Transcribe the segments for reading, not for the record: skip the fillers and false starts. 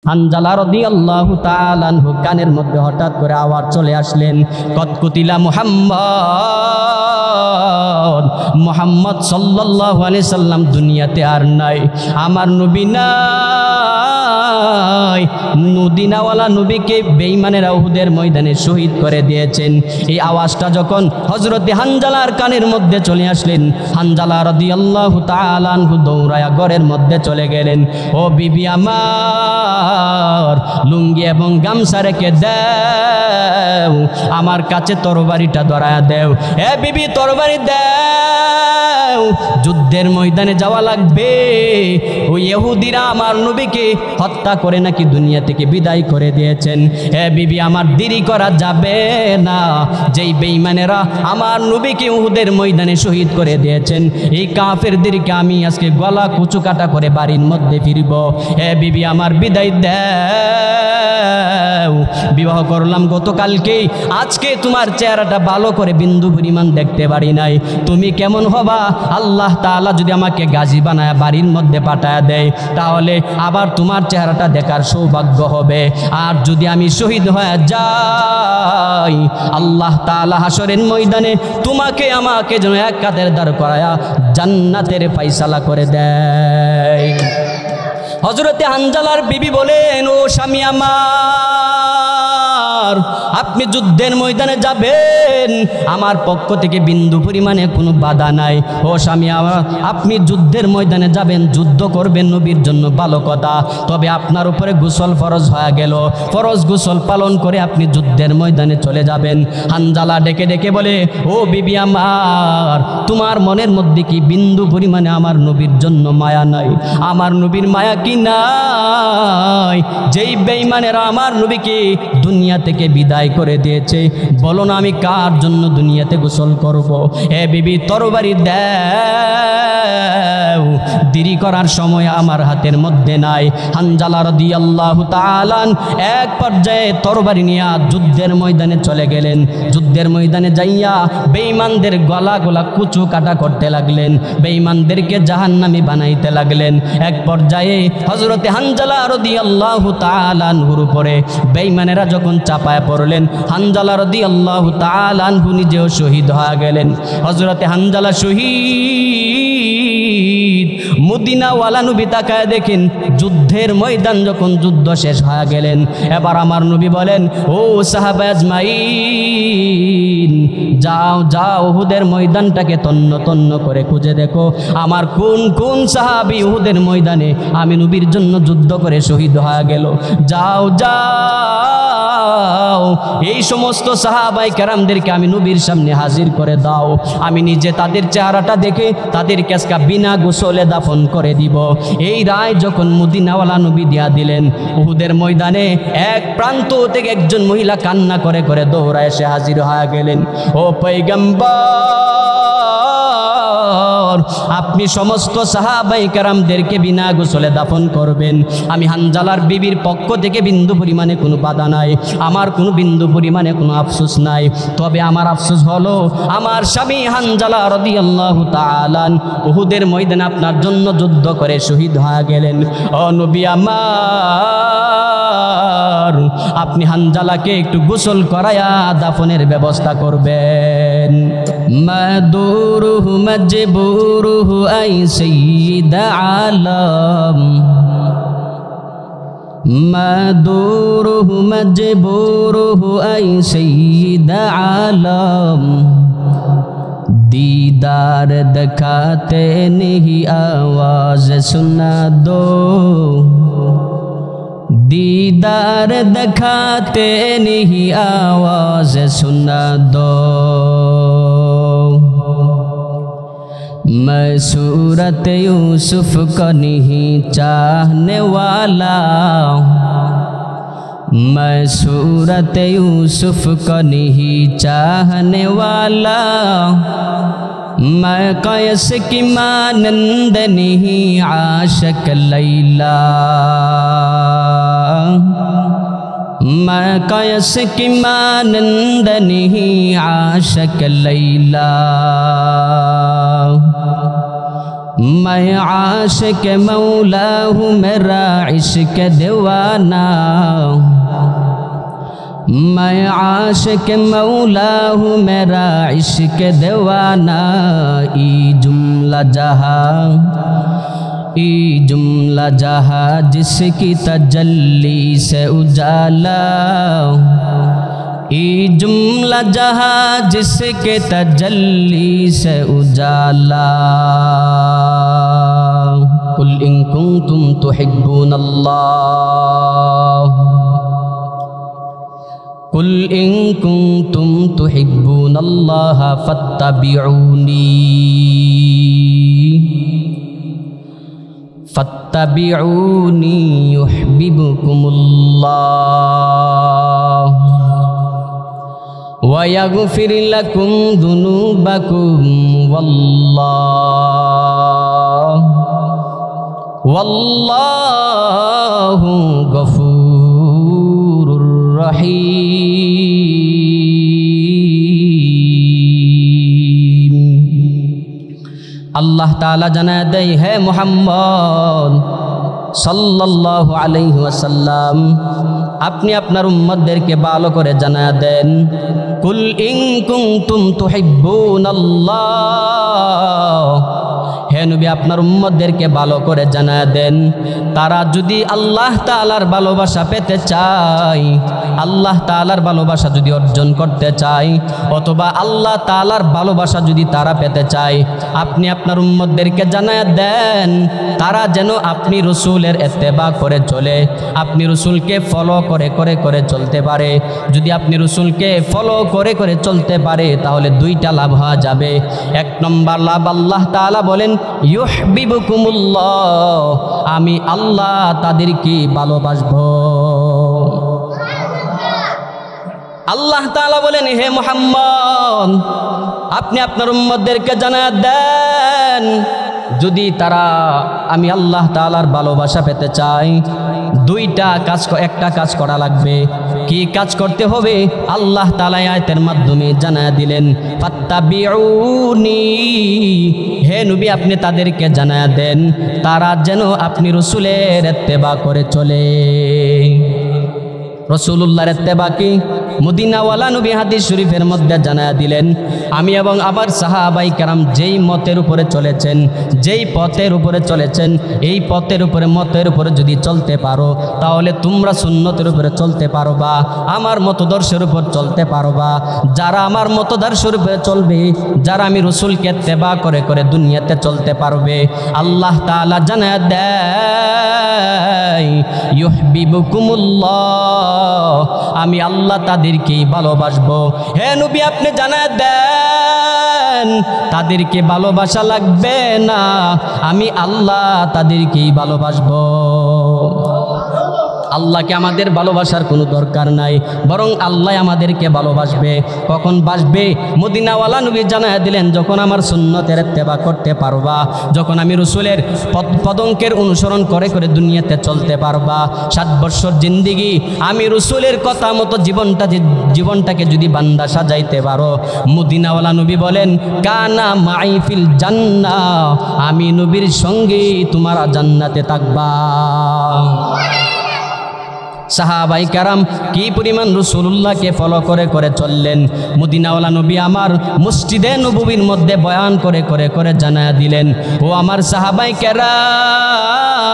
হানজালা রাদিয়াল্লাহু তাআলা আনহু কানের মধ্যে হঠাৎ করে আওয়াজ চলে আসলেন, কদ কুতিলা মুহাম্মদ সাল্লাল্লাহু আলাইহি সাল্লাম দুনিয়াতে আর নাই, আমার নবী নাই। মদিনাওয়ালা নবীকে বেঈমানেরা উহুদের ময়দানে শহীদ করে দিয়েছেন। এই আওয়াজটা যখন হযরতে হানজালার কানের মধ্যে চলে আসলেন, হানজালা রাদিয়াল্লাহু তাআলা আনহু দৌড়ায়া ঘরের মধ্যে চলে গেলেন। ও বিবি আমার, লুঙ্গি এবং গামছা রেখে দাও, আমার কাছে তরবারিটা ধরায়া দেও। এ বিবি, তরবারি দাও, যুদ্ধের ময়দানে যাওয়া লাগবে। ওই ইহুদিরা আমার নবীকে হত্যা করে নাকি দুনিয়া থেকে বিদায় করে দিয়েছেন। এ বিবি, আমার দেরি করা যাবে না। যেই বেঈমানেরা আমার নবীকে উহুদের ময়দানে শহীদ করে দিয়েছেন, এই কাফেরদেরকে আমি আজকে গলা কুচু কাটা করে বাড়ির মধ্যে ফিরব। এ বিবি, আমার বিদায় দাও। বিবাহ করলাম গতকালকেই, আজকে তোমার চেহারাটা ভালো করে বিন্দু পরিমাণ দেখতে পারি নাই। তুমি কেমন হবা? আল্লাহ তাআলা যদি আমাকে গাজী বানায় বাড়ির মধ্যে পাঠায় দেয়, তাহলে আবার তোমার চেহারাটা দেখার সৌভাগ্য হবে। আর যদি আমি শহীদ হয়ে যাই, আল্লাহ তাআলা হাসরের ময়দানে তোমাকে আমাকে যেন এক কাঁধের দাঁড় করায়া জান্নাতের ফায়সালা করে দেয়। হযরতে হানজালার বিবি বলেন, ও স্বামী আমার, আপনি যুদ্ধের ময়দানে যাবেন, আমার পক্ষ থেকে বিন্দু পরিমাণে কোনো বাধা নাই। ও স্বামী আমার, আপনি যুদ্ধের ময়দানে যাবেন, যুদ্ধ করবেন, নবীর জন্য ভালো কথা। তবে আপনার উপরে গোসল ফরজ হয়ে গেল, ফরজ গোসল পালন করে আপনি যুদ্ধের ময়দানে চলে যাবেন। হানজালা ডেকে ডেকে বলে, ও বিবি আমার, তোমার মনের মধ্যে কি বিন্দু পরিমাণে আমার নবীর জন্য মায়া নাই? আমার নবীর মায়া কি নাই? যেই বেঈমানেরা আমার নবীকে দুনিয়া থেকে বিদায় করে দিয়েছে, বলো না আমি কার জন্য দুনিয়াতে গোসল করব? এ বিবি, তরবারি দাও, দেরি করার সময় আমার হাতের মধ্যে নাই। হানজালা রাদিয়াল্লাহু তাআলা এক পর্যায়ে তরবারি নিয়ে যুদ্ধের ময়দানে চলে গেলেন। যুদ্ধের ময়দানে যাইয়া বেঈমানদের গলা গলা কুচু কাটা করতে লাগলেন, বেঈমানদেরকে জাহান্নামী বানাইতে লাগলেন। এক পর্যায়ে হযরতে হানজালা রাদিয়াল্লাহু তাআলা আনহুর উপরে বেঈমানেরা যখন চাপায় পড়লেন, হানজালা রাদিয়াল্লাহু তাআলা আনহু নিজেও শহীদ হয়ে গেলেন। হযরতে হানজালা শহীদ। মদিনাওয়ালা নবী তাকায় দেখেন, যুদ্ধের ময়দান যখন যুদ্ধ শেষ হয়ে গেলেন, এবার আমার নবী বলেন, ও সাহাবা আজমাইন, যাও যাও, উহুদের ময়দানটাকে তন্ন তন্ন করে খুঁজে দেখো, আমার কোন কোন সাহাবী উহুদের ময়দানে আমি নবীর জন্য যুদ্ধ করে শহীদ হয়ে গেল। যাও যাও, এই সমস্ত সাহাবায়ে কেরামদেরকে আমি নবীর সামনে হাজির করে দাও। আমি নিজে তাদের চেহারাটা দেখে তাদেরকে আজকে বিনা গোসলে দাফন করে দিব। এই রায় যখন মদিনাওয়ালা নবী দিয়া দিলেন, উহুদের ময়দানে এক প্রান্ত থেকে একজন মহিলা কান্না করে করে দৌড়ায় এসে হাজির হয়ে গেলেন। ও পয়গম্বর, আপনি সমস্ত সাহাবায়ে কেরামদেরকে বিনা গোসলে দাফন করবেন। আমি হানজালার বিবির পক্ষ থেকে বিন্দু পরিমাণে কোনো বাধা নাই, আমার কোনো বিন্দু পরিমাণে কোনো আফসোস নাই। তবে আমার আফসোস হলো, আমার স্বামী হানজালা রাদিয়াল্লাহু তাআলা উহুদের ময়দানে আপনার জন্য যুদ্ধ করে শহীদ হয়ে গেলেন। ও নবী আমার, আপনি হানজালাকে একটু গোসল করায়া দাফনের ব্যবস্থা করবেন। মাদুরুহু মাজবুরুহু আই সাইয়্যিদ আলম, মাদুরুহু মাজবুরুহু আই সাইয়্যিদ আলম, दीदार दिखाते नहीं आवाज सुना दो, दीदार दिखाते नहीं आवाज सुना दो। मैं सूरत यूसुफ को नहीं चाहने वाला, मैं सूरत यूसुफ को नहीं चाहने वाला, मैं कैस की मानंद नहीं आशिक लैला, मैं कैस की मानंद नहीं आशिक लैला। मैं आशिक मौला हूँ मेरा इश्क दीवाना, मैं आशिक मौला हूँ मेरा इश्क दीवाना। ई जुमला जहाँ जिसकी तजल्ली से उजाला, ई जुमला जहाँ जिसके तजल्ली से उजाला। कुल इन कुंतुम तुहिब्बूनल्लाह, कुल इन कुंतुम तुहिब्बूनल्लाह फत्तबिऊनी, फत्तबिऊनी युह्बिबकुमुल्लाह वयगफिर लकुम दुनूबकुम वल्लाहु गफूरुर रहीम। अल्लाह ताला जना दे है मुहम्मद सल्लल्लाहु अलैहि वसल्लम अपनी अपनार उम्मतদেরকে ভালো করে জানা দেন, কুল ইন কুনতুম তুহিব্বুনাল্লাহ, হে নবী আপনার উম্মতদেরকে ভালো করে জানা দেন তারা যদি আল্লাহ তাআলার ভালোবাসা পেতে চায়, আল্লাহ তাআলার ভালোবাসা যদি অর্জন করতে চায়, অথবা আল্লাহ তাআলার ভালোবাসা যদি তারা পেতে চায়, আপনি আপনার উম্মতদেরকে জানা দেন তারা যেন আপনি রাসূলের ইত্তেবা করে চলে, আপনি রাসূলকে ফলো করে করে করে চলতে পারে। যদি আপনি রাসূলকে ফলো করে করে চলতে পারে তাহলে দুইটা লাভ হওয়া যাবে। এক নম্বর লাভ, আল্লাহ তাআলা বলেন ইউহিব্বুকুমুল্লাহ, আমি আল্লাহ তাদেরকে ভালোবাসবো। আল্লাহ তাআলা বলেন হে মুহাম্মদ আপনি আপনার উম্মতদেরকে জানায়া দেন যদি তারা আমি আল্লাহ তাআলার ভালোবাসা পেতে চাই একটা কাজ করা লাগবে। কি কাজ করতে হবে? আল্লাহ তাআলা আয়াতের মাধ্যমে জানায়া দিলেন ফাত্তাবিউনি, হে নবী আপনি তাদেরকে জানায়া দেন তারা যেন আপনি রাসূলের ইত্তেবা করে চলে। রাসূলুল্লাহর ইত্তেবা কি? মদিনাওয়ালা নবী হাদিস শরীফের মধ্যে জানায়া দিলেন আমি এবং আমার সাহাবায়ে কেরাম যেই মতের উপরে চলেছেন, যেই পথের উপরে চলেছেন, এই পথের উপরে মতের উপরে যদি চলতে পারো তাহলে তোমরা সুন্নতের উপরে চলতে পারবা, আমার মতদর্শের উপর চলতে পারবা। যারা আমার মতদর্শের উপরে চলবে, যারা আমি রাসূলকে ইত্তেবা করে করে দুনিয়াতে চলতে পারবে, আল্লাহ তাআলা জানায়া দেয় ইউহিব্বুকুমুল্লাহ, আমি আল্লাহ তাদেরকেই ভালোবাসবো। হে নবী আপনি জানায়া দেন তাদেরকে ভালোবাসা লাগবে না, আমি আল্লাহ তাদেরকেই ভালোবাসবো। আল্লাহকে আমাদের ভালোবাসার কোনো দরকার নাই, বরং আল্লাহ আমাদেরকে ভালোবাসবে। কখন বাসবে? মদিনাওয়ালা নবী জানায়া দিলেন যখন আমার সুন্নতের ইত্তেবা করতে পারবা, যখন আমি রাসূলের পদঙ্কের অনুসরণ করে করে দুনিয়াতে চলতে পারবা। 7 বছর জিন্দেগি আমি রাসূলের কথা মতো জীবনটাকে যদি বান্দা সাজাইতে পারো, মদিনাওয়ালা নবী বলেন কানা মাই ফিল জান্নাহ, আমি নবীর সঙ্গে তোমরা জান্নাতে থাকবা। সাহাবাই কারাম কি পরিমাণ রাসূলুল্লাহকে ফলো করে করে চললেন। মদিনাওয়ালা নবী আমার মসজিদে নববীর মধ্যে বয়ান করে করে করে জানায়া দিলেন ও আমার সাহাবাই কারাম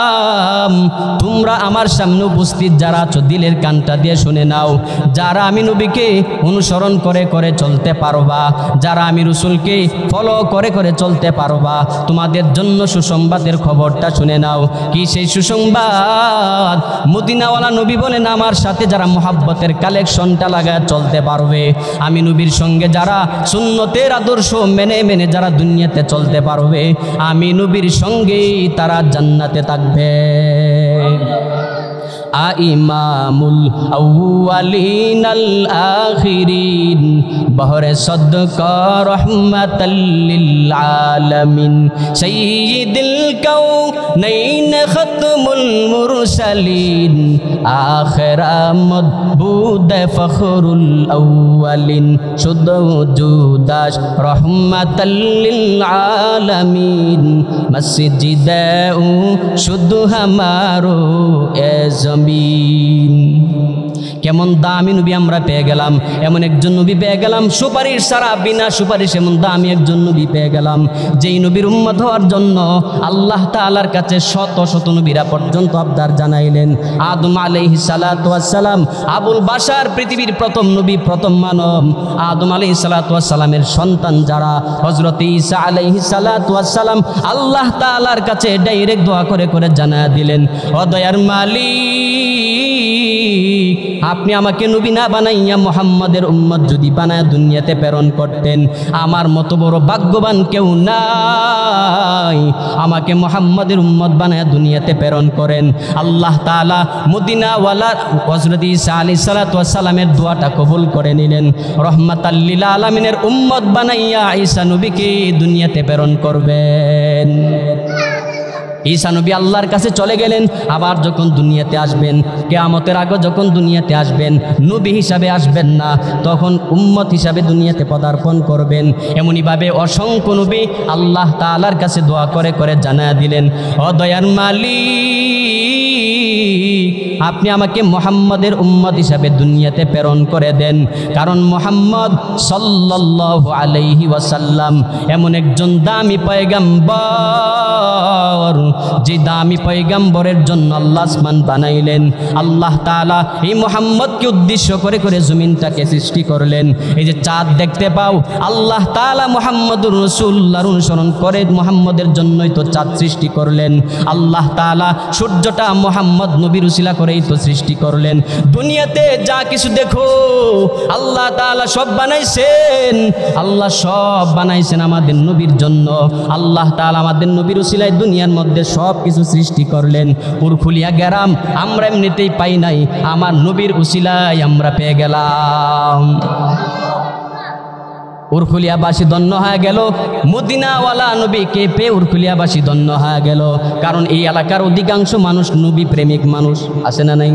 তোমরা আমার সামনে উপস্থিত যারা আছো দিলের কানটা দিয়ে শুনে নাও, যারা আমি নবীকে অনুসরণ করে করে চলতে পারবা, যারা আমি রাসূলকে ফলো করে করে চলতে পারবা, তোমাদের জন্য সুসংবাদের খবরটা শুনে নাও। কি সেই সুসংবাদ? মদিনাওয়ালা নবী বলেন আমার সাথে যারা মুহাব্বতের কালেকশনটা লাগায় চলতে পারবে, আমি নবীর সঙ্গে যারা সুন্নতের আদর্শ মেনে মেনে যারা দুনিয়াতে চলতে পারবে, আমি নবীর সঙ্গেই তারা জান্নাতে থাকবে। ইমামুল আউয়ালিন আল আখিরিন বহরে সদকা রহমাতাল লিল আলামিন সাইয়্যিদুল কাউনাইন খাতমুল মুরসালিন আখিরা মাদবুদ ফখরুল আউয়ালিন শুধু জুদাস রহমাতাল লিল আলামিন মসজিদাউ শুধু হামারো এ জমিন। কেমন দামি নবী আমরা পেয়ে গেলাম, এমন একজন নবী পেয়ে গেলাম সুপারিশ ছাড়া, বিনা সুপারিশ এমন দামি একজন নবী পেয়ে গেলাম যেই নবীর উম্মত হওয়ার জন্য আল্লাহ তাআলার কাছে শত শত নবীরা পর্যন্ত আবদার জানাইলেন। আদম আলাইহিস সালাতু ওয়াস সালাম আবুল বাশার, পৃথিবীর প্রথম নবী, প্রথম মানব। আদম আলাইহিস সালাতু ওয়াস সালামের সন্তান যারা হযরত ঈসা আলাইহিস সালাতু ওয়াস সালাম আল্লাহ তাআলার কাছে ডাইরেক্ট দোয়া করে করে জানায়া দিলেন, ও দয়ার মালিক, আপনি আমাকে নবী না বানাইয়া মুহাম্মাদের উম্মত যদি বানায় দুনিয়াতে প্রেরণ করতেন, আমার মতো বড় ভাগ্যবান কেউ নাই, আমাকে মুহাম্মাদের উম্মত বানায় দুনিয়াতে প্রেরণ করেন। আল্লাহ তাআলা মদিনাওয়ালা হযরত ঈসা আলাইহিস সালাতু ওয়াস সালামের দোয়াটা কবুল করে নিলেন। রহমাতাল লিল আলামিনের উম্মত বানাইয়া ঈসা নবীকে দুনিয়াতে প্রেরণ করবেন। ঈসা নবী আল্লাহর কাছে চলে গেলেন। আবার যখন দুনিয়াতে আসবেন, কিয়ামতের আগে যখন দুনিয়াতে আসবেন, নবী হিসাবে আসবেন না, তখন উম্মত হিসাবে দুনিয়াতে পদার্পণ করবেন। এমনিভাবে অসংখ্য নবী আল্লাহ তাআলার কাছে দোয়া করে করে জানায়া দিলেন, ও দয়ার মালিক, আপনি আমাকে মুহাম্মাদের উম্মত হিসাবে দুনিয়াতে প্রেরণ করে দেন, কারণ মুহাম্মদ সাল্লাল্লাহু আলাইহি ওয়াসাল্লাম এমন একজন দামি পয়গম্বর, যে দামি পয়গম্বরের জন্য আল্লাহ আসমান বানাইলেন। আল্লাহ তাআলা এই মুহাম্মদকে উদ্দেশ্য করে করে জমিনটাকে সৃষ্টি করলেন। এই যে চাঁদ দেখতে পাও, আল্লাহ তাআলা মুহাম্মদুর রাসূলুল্লাহর অনুসরণ করে মুহাম্মদের জন্যই তো চাঁদ সৃষ্টি করলেন। আল্লাহ তাআলা সূর্যটা মুহাম্মদ নবীর উসিলা করেই তো সৃষ্টি করলেন। দুনিয়াতে যা কিছু দেখো আল্লাহ তাআলা সব বানাইছেন, আল্লাহ সব বানাইছেন আমাদের নবীর জন্য। আল্লাহ তাআলা আমাদের নবীর উসিলায় দুনিয়ার মধ্যে সব কিছু সৃষ্টি করলেন। উরখুলিয়া গ্রাম আমরা এমনিতেই পাই নাই, আমার নবীর উসিলায় আমরা পেয়ে গেলাম। উরখুলিয়াবাসী ধন্য হয়ে গেল, মদিনাওয়ালা নবীকে পেয়ে উরখুলিয়াবাসী ধন্য হয়ে গেল, কারণ এই এলাকার অধিকাংশ মানুষ নবী প্রেমিক মানুষ, আছে না নাই?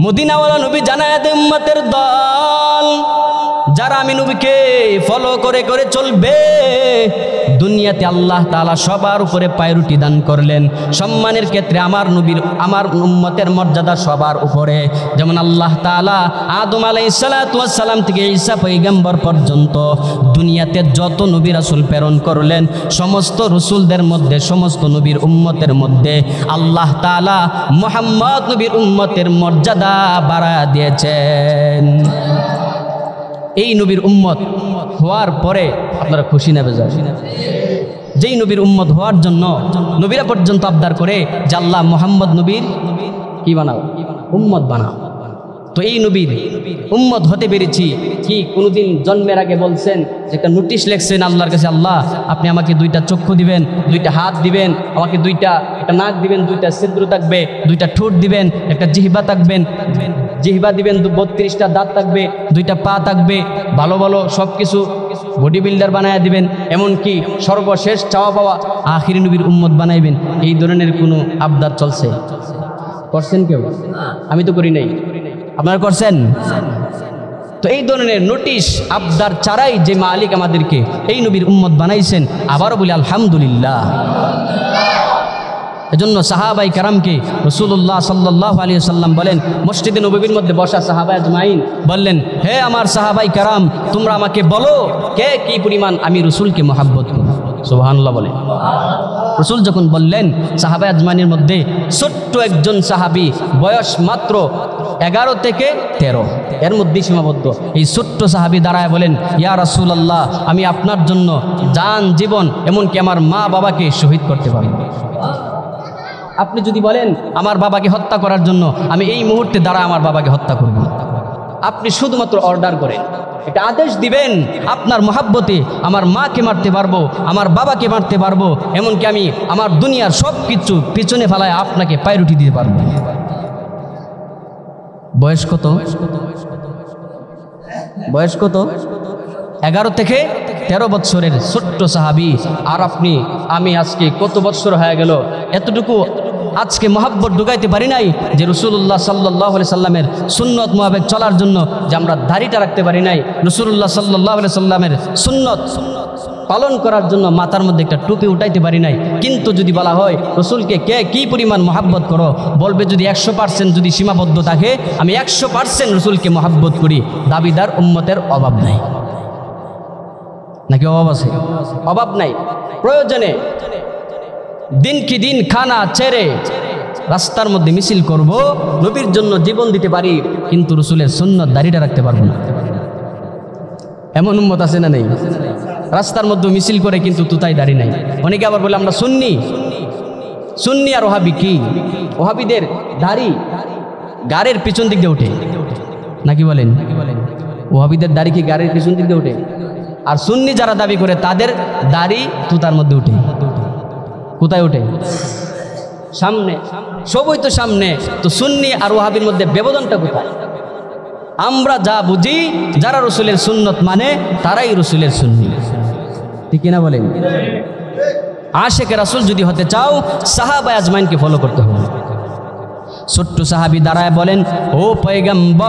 মদিনাওয়ালা নবী জানায় দেয় উম্মতের দল, যারা আমি নবীকে ফলো করে করে চলবে, দুনিয়াতে আল্লাহ তাআলা সবার উপরে পায়রুটি দান করলেন। সম্মানের ক্ষেত্রে আমার নবীর, আমার উম্মতের মর্যাদা সবার উপরে। যেমন আল্লাহ তাআলা আদম আলাইহিস সালাতু ওয়াস সালাম থেকে ঈসা পয়গম্বর পর্যন্ত দুনিয়াতে যত নবী রাসূল প্রেরণ করলেন, সমস্ত রাসূলদের মধ্যে, সমস্ত নবীর উম্মতের মধ্যে আল্লাহ তাআলা মুহাম্মদ নবীর উম্মতের মর্যাদা বাড়ায়া দিয়েছেন। এই নবীর উম্মত হওয়ার পরে আপনারা খুশি না বেজার? যেই নবীর উম্মত হওয়ার জন্য নবীরা পর্যন্ত আবদার করে যে আল্লাহ মুহাম্মদ নবীর কি বানাও, উম্মত বানাও। তো এই নবীর উম্মত হতে পেরেছি কি কোনোদিন জন্মের আগে বলছেন যে একটা নোটিশ লিখছেন আল্লাহর কাছে, আল্লাহ আপনি আমাকে দুইটা চক্ষু দিবেন, দুইটা হাত দিবেন, আমাকে একটা নাক দিবেন, দুইটা ছিদ্র থাকবে, দুইটা ঠোঁট দিবেন, একটা জিহ্বা থাকবেন, জিহ্বা দিবেন, 32টা দাঁত থাকবে, দুইটা পা থাকবে, ভালো ভালো সব কিছু বডি বিল্ডার বানায় দিবেন, এমনকি সর্বশেষ চাওয়া পাওয়া আখিরি নবীর উম্মত বানাইবেন। এই ধরনের কোনো আবদার চলছে? করছেন কেউ? আমি তো করি নাই, আপনারা করছেন? তো এই ধরনের নোটিশ আবদার ছাড়াই যে মালিক আমাদেরকে এই নবীর উম্মত বানাইছেন, আবারও বলি আলহামদুলিল্লাহ। এজন্য সাহাবাই কারামকে রাসূলুল্লাহ সাল্লাল্লাহু আলাইহি ওয়াসাল্লাম বলেন, মসজিদে নববীর মধ্যে বসা সাহাবায়ে আজমাইন বললেন, হে আমার সাহাবাই কারাম, তোমরা আমাকে বলো কে কি পরিমাণ আমি রাসূলকে মহব্বত করি। সুবহানাল্লাহ বলে। রাসূল যখন বললেন, সাহাবায়ে আজমাইনের মধ্যে ছোট্ট একজন সাহাবী, বয়স মাত্র 11 থেকে 13, এর মধ্যে সীমাবদ্ধ, এই ছোট্ট সাহাবী দাঁড়ায় বলেন, ইয়া রাসূলুল্লাহ, আমি আপনার জন্য জান জীবন এমনকি আমার মা বাবাকে শহীদ করতে পারি। আপনি যদি বলেন আমার বাবাকে হত্যা করার জন্য, আমি এই মুহূর্তে দ্বারা আমার বাবাকে হত্যা করব। আপনি শুধুমাত্র অর্ডার করেন, একটা আদেশ দিবেন, আপনার মহাব্বতে আমার মাকে মারতে পারবো, আমার বাবাকে মারতে পারবো, এমনকি আমি আমার দুনিয়ার সব কিছু পিছনে ফেলায় আপনাকে পায়রুটি দিতে পারবো। বয়স কত? বয়স কত? 11 থেকে 13 বছরের ছোট্ট সাহাবী। আর আপনি আমি আজকে কত বছর হয়ে গেল এতটুকু আজকে মহাব্বত ঢুকাইতে পারি নাই যে রাসূলুল্লাহ সাল্লাল্লাহু আলাইহি সাল্লামের সুন্নত মোতাবেক চলার জন্য যে আমরা দাড়িটা রাখতে পারি নাই, রাসূলুল্লাহ সাল্লাল্লাহু আলাইহি সাল্লামের সুন্নত পালন করার জন্য মাথার মধ্যে একটা টুপি উঠাইতে পারি নাই। কিন্তু যদি বলা হয় রসুলকে কে কি পরিমাণ মহাব্বত করো, বলবে যদি 100% যদি সীমাবদ্ধ থাকে আমি 100% রসুলকে মহাব্বত করি। দাবিদার উম্মতের অভাব নাই নাকি অভাব আছে? অভাব নাই। প্রয়োজনে দিন কি দিন খানা ছেড়ে রাস্তার মধ্যে মিছিল করব, নবীর জন্য জীবন দিতে পারি, কিন্তু রসুলের সুন্নত দাড়িটা রাখতে পারবো না। এমন উম্মত আছে না নেই? রাস্তার মধ্যে মিছিল করে কিন্তু তুতাই দাড়ি নাই। অনেকে আবার বলে আমরা সুন্নি। সুন্নি আর ওহাবি কি? ওহাবিদের দাড়ি গাড়ির পিছন দিক দিয়ে উঠে নাকি বলেন? ওহাবিদের দাড়ি কি গাড়ির পিছন দিক দিয়ে উঠে? আর সুন্নি যারা দাবি করে তাদের দাড়ি তুতার মধ্যে উঠে। কোথায় উঠে? সামনে। সবই তো সামনে। তো সুন্নি আর ওহাবির মধ্যে ব্যবধানটা কোথায়? আমরা যা বুঝি যারা রসুলের সুন্নত মানে তারাই রসুলের সুন্নি, ঠিক কিনা বলেন? আশেকে রাসূল যদি হতে চাও সাহাবায়ে আজমাইনকে ফলো করতে হবে। ছোট্ট সাহাবী দাঁড়ায় বলেন, ও পয়গম্বর,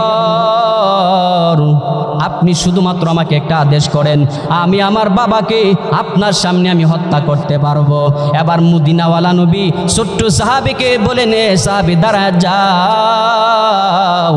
আপনি শুধুমাত্র আমাকে একটা আদেশ করেন, আমি আমার বাবাকে আপনার সামনে আমি হত্যা করতে পারবো। এবার মদিনাওয়ালা নবী ছোট্ট সাহাবীকে বলেন, এ সাহাবী দাঁড়ায় যাও,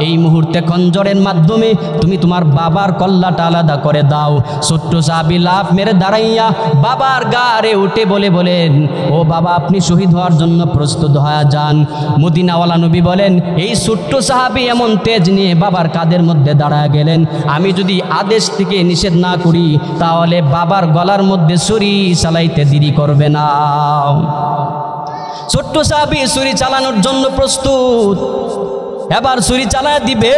এই মুহূর্তে খঞ্জরের মাধ্যমে তুমি তোমার বাবার কল্লাটা আলাদা করে দাও। ছোট্ট সাহাবী লাফ মেরে দাঁড়াইয়া বাবার গাড়ে উঠে বলেন, ও বাবা, আপনি শহীদ হওয়ার জন্য প্রস্তুত হয়ে যান। মদিনাওয়ালা নবী বলেন, এই ছোট্ট সাহাবী এমন তেজ নিয়ে বাবার কাঁধের মধ্যে দাঁড়ায় গেলেন, আমি যদি আদেশ থেকে নিষেধ না করি তাহলে বাবার গলার মধ্যে ছুরি চালাইতে দেরি করবে না। ছোট্ট সাহাবী ছুরি চালানোর জন্য প্রস্তুত, এবার ছুরি চালায় দিবে।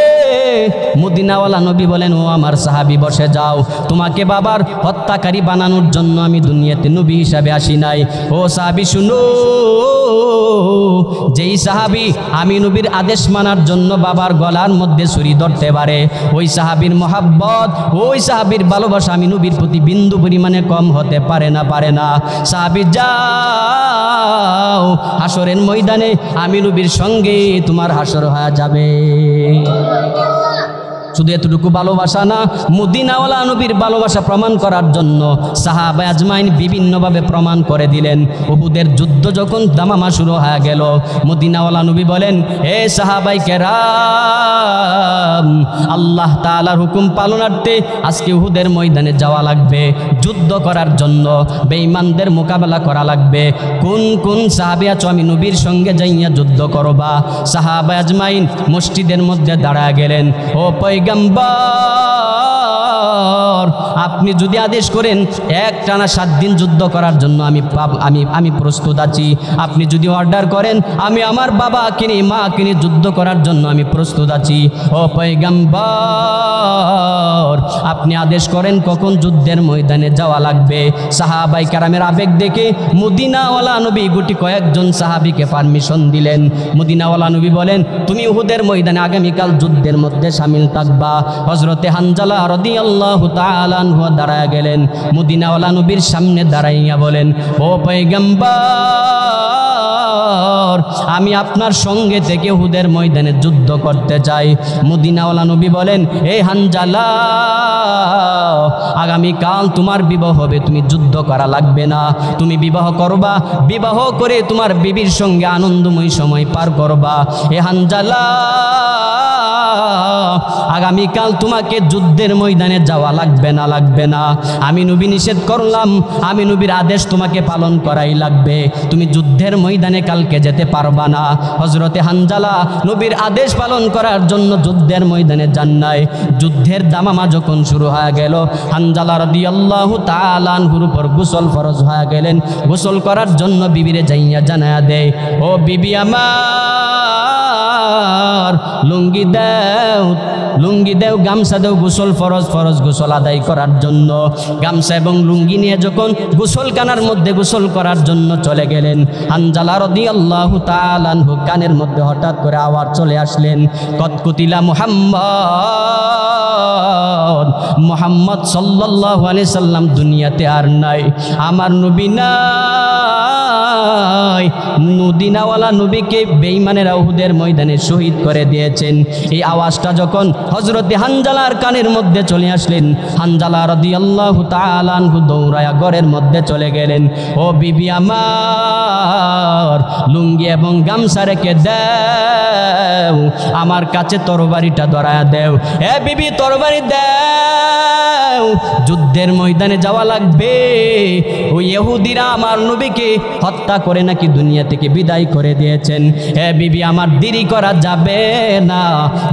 মদিনাওয়ালা নবী বলেন, ও আমার সাহাবী বসে যাও, তোমাকে বাবার হত্যাকারী বানানোর জন্য আমি দুনিয়াতে নবী হিসাবে আসি নাই। ও সাহাবী শুনো, যেই সাহাবী আমি নবীর আদেশ মানার জন্য বাবার গলার মধ্যে ছুরি ধরতে পারে, ওই সাহাবীর মহাব্বত, ওই সাহাবীর ভালোবাসা আমি নবীর প্রতি বিন্দু পরিমাণে কম হতে পারে না। সাহাবী যাও, হাসরের ময়দানে আমি নবীর সঙ্গে তোমার হাসর হয়ে যাবে। শুধু এতটুকু ভালোবাসা না, মদিনাওয়ালা নবীর ভালোবাসা প্রমাণ করার জন্য সাহাবা আজমাইন বিভিন্নভাবে প্রমাণ করে দিলেন। উহুদের যুদ্ধ যখন দামামা শুরু হয়ে গেল, মদিনাওয়ালা নবী বলেন, হে সাহাবাই কেরাম, আল্লাহ তাআলার হুকুম পালনার্থে আজকে উহুদের ময়দানে যাওয়া লাগবে, যুদ্ধ করার জন্য বেঈমানদের মোকাবেলা করা লাগবে। কোন কোন সাহাবী আছো আমি নবীর সঙ্গে যাইয়া যুদ্ধ করবা? সাহাবা আজমাইন মসজিদের মধ্যে দাঁড়ায় গেলেন, ও পয়গম্বর, আপনি যদি আদেশ করেন একটানা 7 দিন যুদ্ধ করার জন্য আমি প্রস্তুত আছি। আপনি যদি অর্ডার করেন আমি আমার বাবাকে নিয়ে মাকে নিয়ে যুদ্ধ করার জন্য আমি প্রস্তুত আছি। ও পয়গম্বর, আপনি আদেশ করেন কখন যুদ্ধের ময়দানে যাওয়া লাগবে। সাহাবাই কেরামের আবেগ দেখে মদিনাওয়ালা নবী গুটি কয়েকজন সাহাবীকে পারমিশন দিলেন। মদিনাওয়ালা নবী বলেন, তুমি উহুদের ময়দানে আগামীকাল যুদ্ধের মধ্যে শামিল থাকবা। হযরতে হানজালা রাদিয়াল্লাহু তাআলা আনহু দাঁড়ায় গেলেন, মদিনাওয়ালা নবীর সামনে দাঁড়াইয়া বলেন, ও পয়গম্বর, আমি আপনার সঙ্গে থেকে উহুদের ময়দানে যুদ্ধ করতে চাই। মদিনাওয়ালা নবী বলেন, হে হানজালা, আগামীকাল তোমার বিবাহ হবে, তুমি যুদ্ধ করা লাগবে না, তুমি বিবাহ করবা, বিবাহ করে তোমার বিবির সঙ্গে আনন্দময় সময় পার করবা। হে হানজালা, আগামীকাল তোমাকে যুদ্ধের ময়দানে যাওয়া লাগবে না। আমি নবী নিষেধ করলাম, আমি নবীর আদেশ তোমাকে পালন করাই লাগবে, তুমি যুদ্ধের ময়দানে কালকে যেতে পারবা না। হযরতে হানজালা নবীর আদেশ পালন করার জন্য যুদ্ধের ময়দানে যান নাই। যুদ্ধের দামামা যখন শুরু হয়ে গেল, হানজালা রাদিয়াল্লাহু তাআলা আনহুর উপর গোসল ফরজ হয়ে গেলেন। গোসল করার জন্য বিবিরে যাইয়া জানায়া দেয়, ও বিবি আমার, লুঙ্গি দাও, লুঙ্গি দেও, গামছা দেও, গোসল ফরজ ফরজ গোসল আদায় করার জন্য। গামছা এবং লুঙ্গি নিয়ে যখন গোসলখানার মধ্যে গোসল করার জন্য চলে গেলেন, হানজালা রাদিয়াল্লাহু তাআলা আনহু কানের মধ্যে হঠাৎ করে আওয়াজ চলে আসলেন, কতকুতিলা মুহাম্মদ সাল্লাল্লাহু আলাইহি সাল্লাম দুনিয়াতে আর নাই, আমার নবী নাই। মদিনাওয়ালা নবীকে বেঈমানেরা উহুদের ময়দানে শহীদ করে দিয়েছেন। এই আওয়াজটা যখন হযরতে হানজালার কানের মধ্যে চলে আসলেন, হানজালা রাদিয়াল্লাহু তাআলা আনহু দৌড়ায়া ঘরের মধ্যে চলে গেলেন। ও বিবি আমার, লুঙ্গি এবং গামছা রেখে দাও, আমার কাছে তরবারিটা ধরায়া দেও। এ বিবি, তরবারি দাও, যুদ্ধের ময়দানে যাওয়া লাগবে। ওই ইহুদিরা আমার নবীকে হত্যা করে নাকি দুনিয়া থেকে বিদায় করে দিয়েছেন। হে বিবি, আমার দেরি করা যাবে না।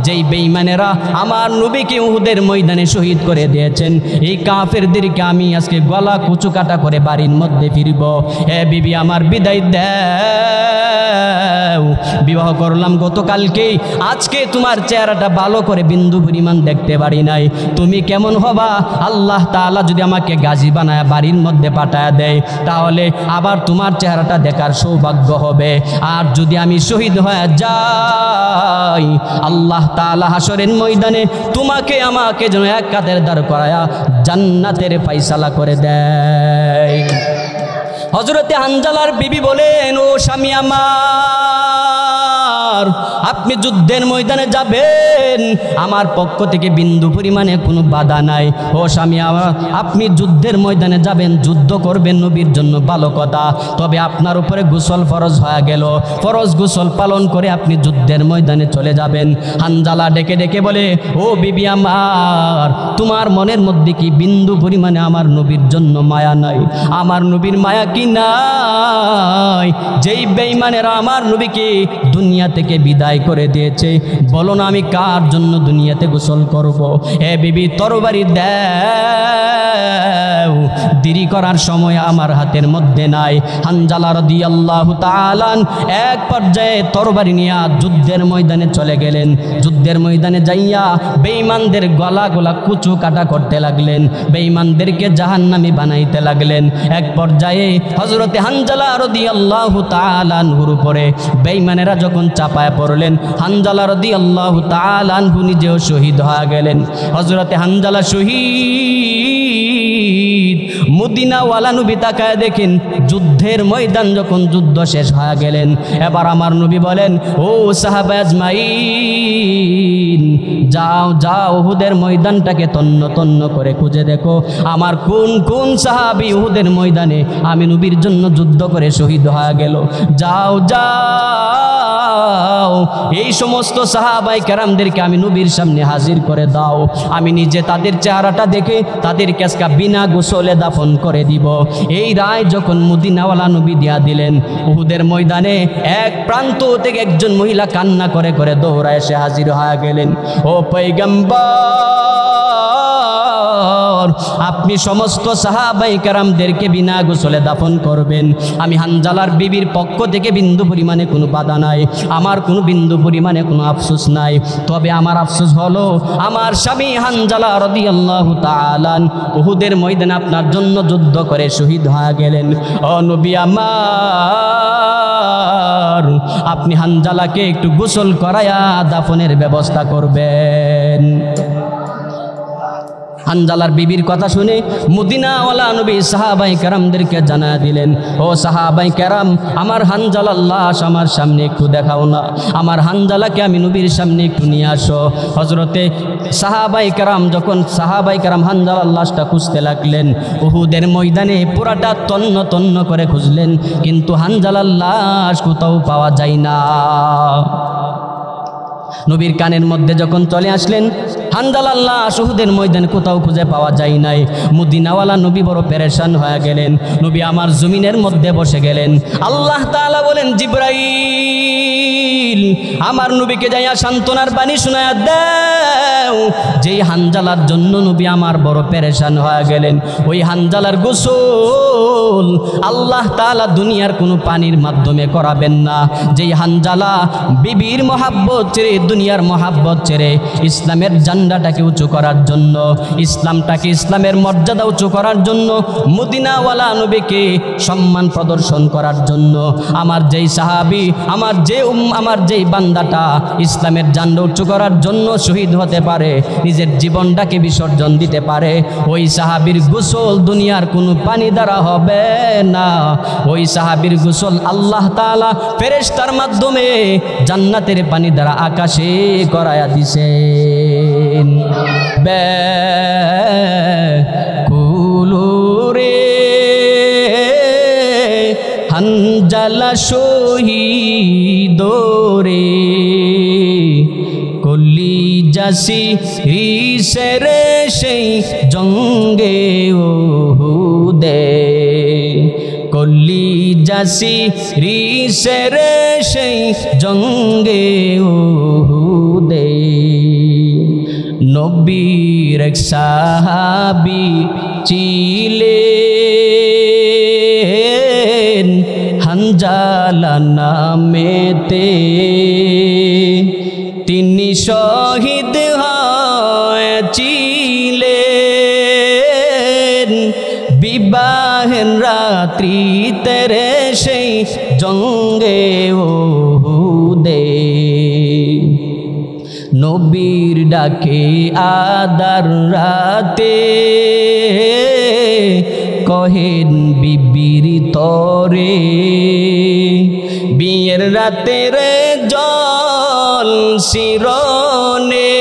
যেই বেঈমানেরা আমার নবীকে উহুদের ময়দানে শহীদ করে দিয়েছেন, এই কাফেরদেরকে আমি আজকে গলা কুচু কাটা করে বাড়ির মধ্যে ফিরব। হে বিবি, আমার বিদায় দাও। বিবাহ করলাম গতকালকেই, আজকে তোমার চেহারাটা ভালো করে বিন্দু পরিমাণ দেখতে পারি নাই। তুমি কেমন হবা? আল্লাহ তাআলা যদি আমাকে গাজী বানায় বাড়ির মধ্যে পাঠায় দেয়, তাহলে আবার তোমার চেহারাটা দেখার সৌভাগ্য হবে। আর যদি আমি শহীদ হয়ে যাই, আল্লাহ তাআলা হাসরের ময়দানে তোমাকে আমাকে যেন এক কাঁধের দাঁড় করায়া জান্নাতের ফায়সালা করে দেয়। হযরতে হানজালার বিবি বলেন, ও স্বামী আমার, আপনি যুদ্ধের ময়দানে যাবেন, আমার পক্ষ থেকে বিন্দু পরিমাণে কোনো বাধা নাই। ও স্বামী আমার, আপনি যুদ্ধের ময়দানে যাবেন, যুদ্ধ করবেন, নবীর জন্য ভালো কথা। তবে আপনার উপরে গোসল ফরজ হয়ে গেল, ফরজ গোসল পালন করে আপনি যুদ্ধের ময়দানে চলে যাবেন। হানজালা ডেকে ডেকে বলে, ও বিবি আমার, তোমার মনের মধ্যে কি বিন্দু পরিমাণে আমার নবীর জন্য মায়া নাই? আমার নবীর মায়া কি নাই? যেই বেঈমানেরা আমার নবীকে দুনিয়া থেকে বিদায় করে দিয়েছে, বলো না আমি কার জন্য দুনিয়াতে গোসল করব? হে বিবি, তরবারি দাও, দেরি করার সময় আমার হাতের মধ্যে নাই। হানজালা রাদিয়াল্লাহু তাআলা এক পর্যায়ে তরবারি নিয়ে যুদ্ধের ময়দানে চলে গেলেন। যুদ্ধের ময়দানে যাইয়া বেঈমানদের গলা গলা কুচু কাটা করতে লাগলেন, বেঈমানদেরকে জাহান্নামী বানাইতে লাগলেন। এক পর্যায়ে হযরতে হানজালা রাদিয়াল্লাহু তাআলা আনহুর উপরে বেঈমানেরা যখন চাপায় পড়লেন, হানজালা রাদিয়াল্লাহু তাআলা আনহু নিজেও শহীদ হয়ে গেলেন। হযরতে হানজালা শহীদ। মদিনাওয়ালা নবী তাকায় দেখেন, যুদ্ধের ময়দান যখন যুদ্ধ শেষ হয়ে গেলেন, এবার আমার নবী বলেন, ও সাহাবা আজমাইন, যাও যাও, উহুদের ময়দানটাকে তন্ন তন্ন করে খুঁজে দেখো, আমার কোন কোন সাহাবী উহুদের ময়দানে আমি নবীর জন্য যুদ্ধ করে শহীদ হয়ে গেল। যাও যাও, এই সমস্ত সাহাবায়ে কেরামদেরকে আমি নবীর সামনে হাজির করে দাও। আমি নিজে তাদের চেহারাটা দেখে তাদেরকে আজকে বিনা গোসলে দাফন করে দিব। এই রায় যখন মদিনাওয়ালা নবী দিয়া দিলেন, উহুদের ময়দানে এক প্রান্ত থেকে একজন মহিলা কান্না করে করে দৌড়ায় এসে হাজির হয়ে গেলেন। ও পয়গম্বর, আপনি সমস্ত সাহাবায়ে কেরামদেরকে বিনা গোসলে দাফন করবেন। আমি হানজালার বিবির পক্ষ থেকে বিন্দু পরিমাণে কোনো বাধা নাই, আমার কোনো বিন্দু পরিমাণে কোনো আফসোস নাই। তবে আমার আফসোস হলো, আমার স্বামী হানজালা রাদিয়াল্লাহু তাআলা উহুদের ময়দানে আপনার জন্য যুদ্ধ করে শহীদ হয়ে গেলেন। ও নবী আমার, আপনি হানজালাকে একটু গোসল করায়া দাফনের ব্যবস্থা করবেন। হানজালার বিবির কথা শুনে মদিনাওয়ালা নবী সাহাবায়ে কেরামদেরকে জানা দিলেন, ও সাহাবায়ে কেরাম, আমার হানজালার লাশ আমার সামনে একটু দেখাও না, আমার হানজালাকে আমি নবীর সামনে একটু নিয়ে আসো। হযরতে সাহাবায়ে কেরাম যখন সাহাবায়ে কেরাম হানজালার লাশটা খুঁজতে লাগলেন, উহুদের ময়দানে পুরাটা তন্ন তন্ন করে খুঁজলেন, কিন্তু হানজালার লাশ কোথাও পাওয়া যায় না। নবীর কানের মধ্যে যখন চলে আসলেন, হানজালার লাশ উহুদের ময়দানে কোথাও খুঁজে পাওয়া যায় নাই। মদিনাওয়ালা নবী বড় পেরেশান হয়ে গেলেন। নবী আমার জমিনের মধ্যে বসে গেলেন। আল্লাহ তাআলা বলেন, জিবরাইল, আমার নবীকে যাইয়া সান্ত্বনার বাণী শোনায়া দাও। যেই হানজালার জন্য নবী আমার বড় পেরেশান হয়ে গেলেন, ওই হানজালার গোসল আল্লাহ তাআলা দুনিয়ার কোনো পানির মাধ্যমে করাবেন না। যেই হানজালা বিবির মহাব্বত ছেড়ে, দুনিয়ার মহাব্বত ছেড়ে ইসলামের ঝান্ডাটাকে উঁচু করার জন্য, ইসলামটাকে, ইসলামের মর্যাদা উঁচু করার জন্য, মদিনাওয়ালা নবীকে সম্মান প্রদর্শন করার জন্য আমার যেই সাহাবী, আমার যেই বান্দাটা ইসলামের ঝান্ডা উঁচু করার জন্য শহীদ হতে পারে, নিজের জীবনটাকে বিসর্জন দিতে পারে, ওই সাহাবীর গোসল দুনিয়ার কোনো পানি দ্বারা হবে না। ওই সাহাবীর গোসল আল্লাহ তাআলা ফেরেশতার মাধ্যমে জান্নাতের পানি দ্বারা আকাশে করায়া দিছেন। কুলুরে হানজালা শহীদ রে কলিজাসি রিসরে সেই জঙ্গে ওহুদে, কলিজাসি রিসরে সেই জঙ্গে ওহুদে। নবীর এক সাহাবী ছিলেন হানজালা নামেতে, তিনি শহীদ হয়েছিলেন বিবাহের রাত্রিতে রে সেই জঙ্গে ওহুদে। নবীর ডাকে আদার রাতে কহেন বিবির তরে, বিয়ের রাতে রে জল শিরনে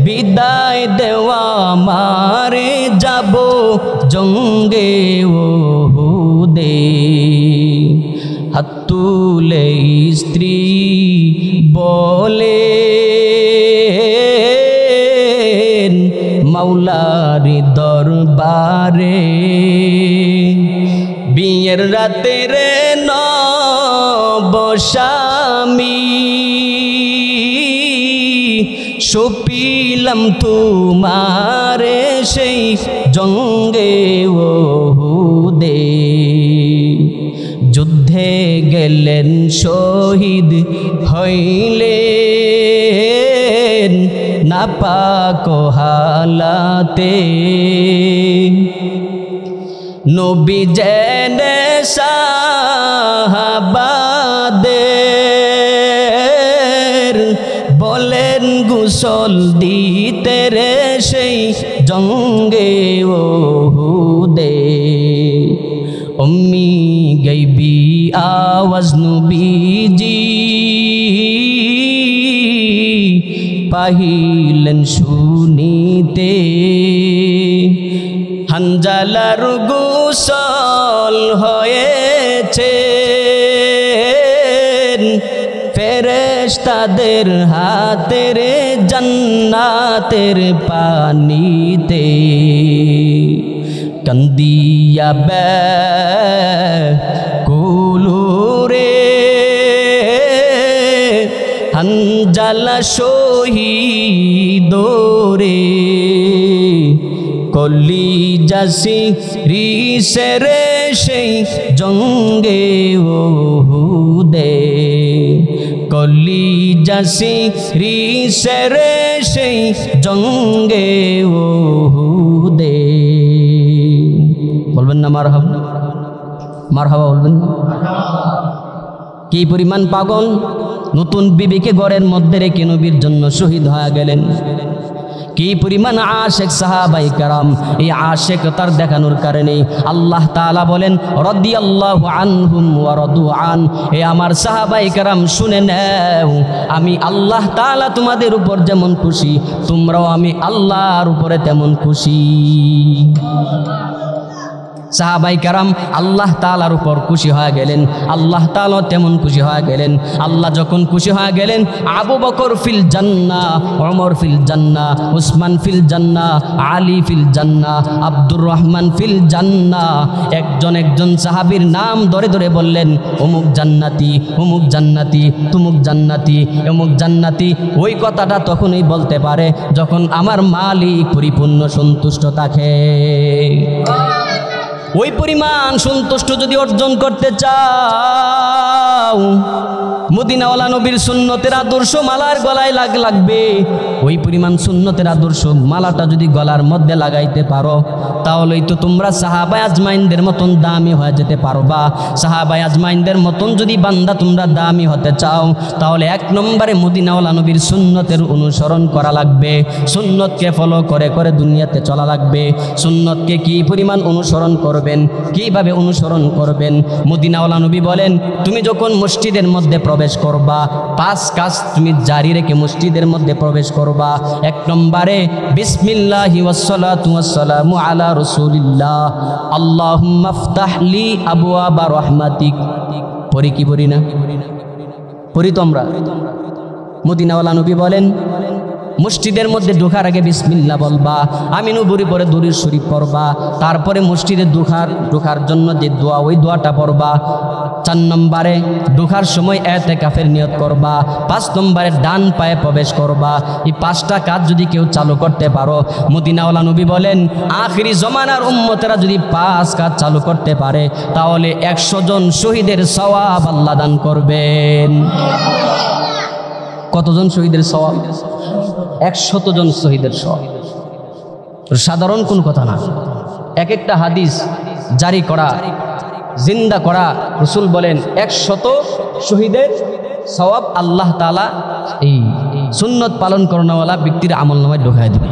বিদায় দেওয়া মারে যাব জঙ্গে ওহুদে। হাত তুলে স্ত্রী বলে মাওলার দরবারে, বিয়ের রাতে রে নবস্বামী সপিলাম তোমারে সেই জঙ্গে ওহুদে। যুদ্ধে গেলেন শহীদ হইলেন নাপাক হালাতে, নবী জেনে সাহাবাদের বলেন গোসল দিতে রে সেই জঙ্গে ওহুদে। উম্মি গাইবি আওয়াজ নবীজি পাহিলেন শুনিতে, হানজালার গোসল হয়েছে ফেরেশতাদের হাতের জান্নাতের পানিতে। কান্দিয়া কুলুরে হানজালা শহীদ রে কলিজাসি রিসরে সেই জঙ্গে ওহুদে, কলিজাসি রিসরে সেই জঙ্গে ওহুদে। বলবেন না মারহাবা? মারহাবা বলবেন না? কি পরিমাণ পাগল! নতুন বিবিকে ঘরের মধ্যে রেখে নবীর জন্য শহীদ হয়ে গেলেন। কি পরিমাণ আশেক সাহাবায়ে কেরাম! এই আশেকতার দেখানোর কারণে আল্লাহ তাআলা বলেন রাদিয়াল্লাহু আনহুম ওয়া রাদু আন। এ আমার সাহাবায়ে কেরাম শুনে নাও, আমি আল্লাহ তাআলা তোমাদের উপর যেমন খুশি, তোমরাও আমি আল্লাহর উপরে তেমন খুশি। সাহাবায়ে কেরাম আল্লাহ তাআলার উপর খুশি হয়ে গেলেন, আল্লাহ তাআলা তেমন খুশি হয়ে গেলেন। আল্লাহ যখন খুশি হয়ে গেলেন, আবু বকর ফিল জান্নাহ, ওমর ফিল জান্নাহ, উসমান ফিল জান্নাহ, আলী ফিল জান্নাহ, আব্দুর রহমান ফিল জান্নাহ। একজন সাহাবীর নাম ধরে ধরে বললেন, অমুক জান্নাতি, অমুক জান্নাতি, তুমুক জান্নাতি, অমুক জান্নাতি। ওই কথাটা তখনই বলতে পারে যখন আমার মালিক পরিপূর্ণ সন্তুষ্ট থাকে। ওই পরিমাণ সন্তুষ্ট যদি অর্জন করতে চাও, মদিনাওয়ালা নবীর সুন্নতের আদর্শ মালার গলায় লাগবে। ওই পরিমাণ সুন্নতের আদর্শ মালাটা যদি গলার মধ্যে লাগাইতে পারো, তাহলেই তো তোমরা সাহাবায়ে আজমাইনদের মতন দামি হয়ে যেতে পারবা। সাহাবায়ে আজমাইনদের মতন যদি বান্দা তোমরা দামি হতে চাও, তাহলে এক নম্বরে মদিনাওয়ালা নবীর সুন্নতের অনুসরণ করা লাগবে। সুন্নতকে ফলো করে করে দুনিয়াতে চলা লাগবে। সুন্নতকে কি পরিমাণ অনুসরণ করবেন, কিভাবে অনুসরণ করবেন? মদিনাওয়ালা নবী বলেন, তুমি যখন মসজিদের মধ্যে প্রবেশ করবা, 5 কাজ তুমি জারি রেখে মসজিদের মধ্যে প্রবেশ করবা। এক নম্বরে বিসমিল্লাহি ওয়াসসালাতু ওয়াসসালামু আলা রাসূলিল্লাহ, আল্লাহুম্মা ইফতাহ লি আবওয়াবা রাহমাতিক। পড়ি কি পড়ি না? পড়ি তো আমরা। মদিনাওয়ালা নবী বলেন, মসজিদের মধ্যে ঢোকার আগে বিসমিল্লাহ বলবা, আমিনু বুড়ি পরে দুরূদ শরীফ পড়বা, তারপরে মসজিদে ঢোকার জন্য যে দোয়া, ওই দোয়াটা পড়বা। 4 নম্বরে ঢোকার সময় ইতিকাফের নিয়ত করবা। 5 নম্বরে ডান পায়ে প্রবেশ করবা। এই 5টা কাজ যদি কেউ চালু করতে পারো, মদিনাওয়ালা নবী বলেন, আখিরি জমানার উম্মতেরা যদি 5 কাজ চালু করতে পারে, তাহলে 100 জন শহীদের সওয়াব আল্লাহ দান করবেন। কতজন শহীদের সওয়াব? 100 জন শহীদের সওয়াব। সাধারণ কোন কথা না। এক একটা হাদিস জারি করা, জিন্দা করা, রাসূল বলেন 100 শহীদের সওয়াব আল্লাহ তাআলা এই সুন্নত পালন করনেওয়ালা ব্যক্তির আমলনামায় ঢোকায় দিবে।